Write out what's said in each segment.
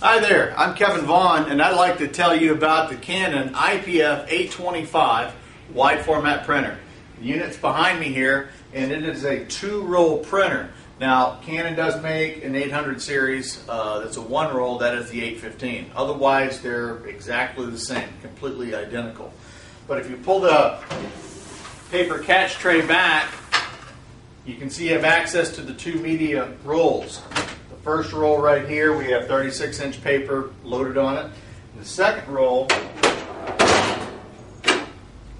Hi there, I'm Kevin Vaughn, and I'd like to tell you about the Canon iPF825 wide format printer. The unit's behind me here, and it is a 2-roll printer. Now, Canon does make an 800 series that's a 1-roll, that is the 815. Otherwise, they're exactly the same, completely identical. But if you pull the paper catch tray back, you can see you have access to the 2 media rolls. First roll right here, we have 36-inch paper loaded on it. And the second roll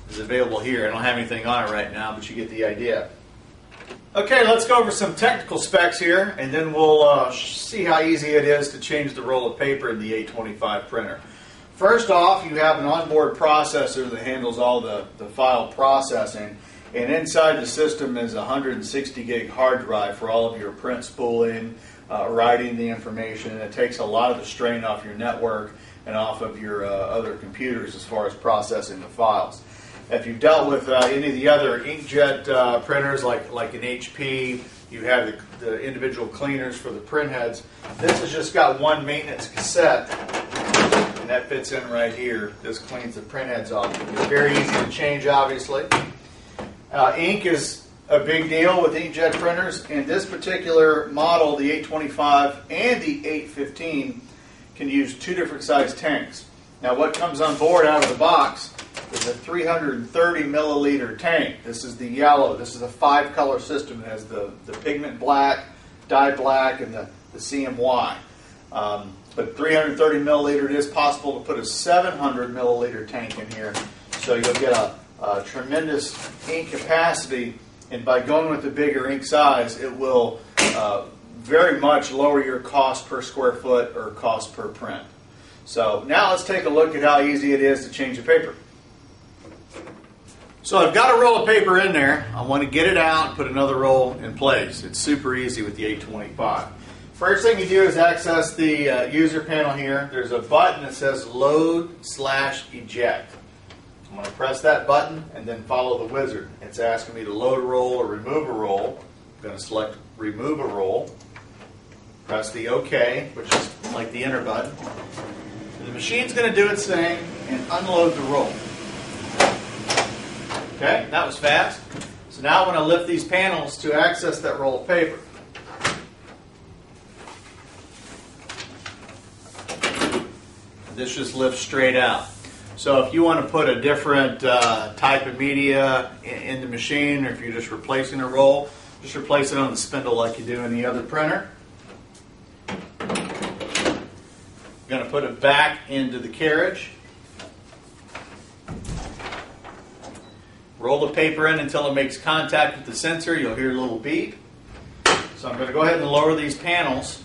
is available here. I don't have anything on it right now, but you get the idea. Okay, let's go over some technical specs here, and then we'll see how easy it is to change the roll of paper in the 825 printer. First off, you have an onboard processor that handles all the file processing. And inside the system is a 160 gig hard drive for all of your print spooling, writing the information. It takes a lot of the strain off your network and off of your other computers as far as processing the files. If you've dealt with any of the other inkjet printers like an HP, you have the individual cleaners for the print heads. This has just got one maintenance cassette, and that fits in right here. This cleans the print heads off. It's very easy to change, obviously. Ink is a big deal with inkjet printers, and this particular model, the 825 and the 815, can use 2 different size tanks. Now what comes on board out of the box is a 330 milliliter tank. This is the yellow. This is a 5-color system. It has the pigment black, dye black, and the CMY. But 330 milliliter, it is possible to put a 700 milliliter tank in here, so you'll get a tremendous ink capacity, and by going with the bigger ink size, it will very much lower your cost per square foot or cost per print. So now let's take a look at how easy it is to change the paper. So I've got a roll of paper in there. I want to get it out and put another roll in place. It's super easy with the 825. First thing you do is access the user panel here. There's a button that says Load/Eject. I'm going to press that button and then follow the wizard. It's asking me to load a roll or remove a roll. I'm going to select Remove a Roll. Press the OK, which is like the enter button. And the machine's going to do its thing and unload the roll. Okay, that was fast. So now I want to lift these panels to access that roll of paper. This just lifts straight out. So if you want to put a different type of media in the machine, or if you're just replacing a roll, just replace it on the spindle like you do in the other printer. I'm going to put it back into the carriage. Roll the paper in until it makes contact with the sensor. You'll hear a little beep. So I'm going to go ahead and lower these panels.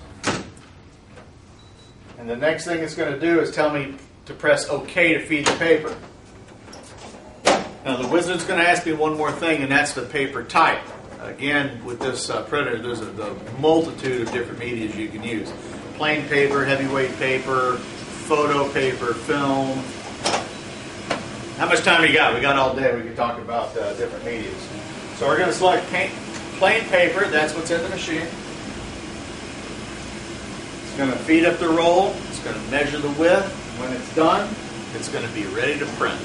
And the next thing it's going to do is tell me to press OK to feed the paper. Now the wizard's going to ask me one more thing, and that's the paper type. Again, with this printer, there's a multitude of different medias you can use. Plain paper, heavyweight paper, photo paper, film. How much time we got? We got all day. We can talk about different medias. So we're going to select plain paper. That's what's in the machine. It's going to feed up the roll. It's going to measure the width. When it's done, it's going to be ready to print.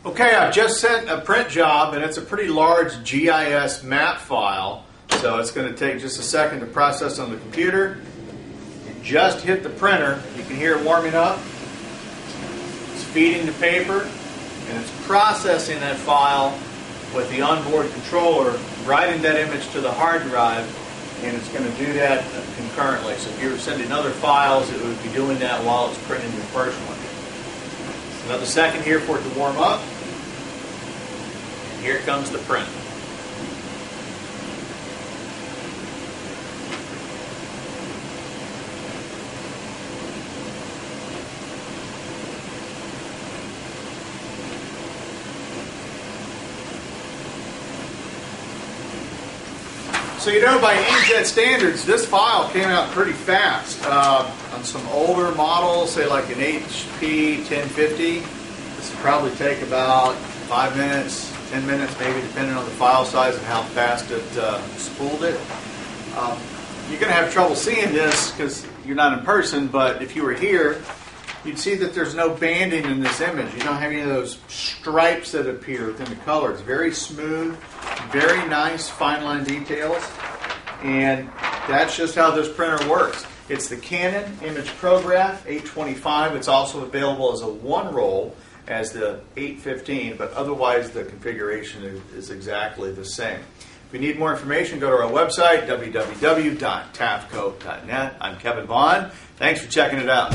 Okay, I've just sent a print job, and it's a pretty large GIS map file, so it's going to take just a second to process on the computer. It just hit the printer. You can hear it warming up. It's feeding the paper, and it's processing that file with the onboard controller, writing that image to the hard drive, and it's going to do that concurrently. So if you're sending other files, it would be doing that while it's printing your first one. Another second here for it to warm up. And here comes the print. So you know, by inkjet standards, this file came out pretty fast. On some older models, say like an HP 1050, this would probably take about 5 minutes, 10 minutes maybe, depending on the file size and how fast it spooled it. you're going to have trouble seeing this because you're not in person, but if you were here, you'd see that there's no banding in this image. You don't have any of those stripes that appear within the color. It's very smooth, very nice fine line details, and that's just how this printer works. It's the Canon iPF825 825. It's also available as a one roll as the 815, but otherwise the configuration is exactly the same. If you need more information, go to our website, www.tavco.net. I'm Kevin Vaughn. Thanks for checking it out.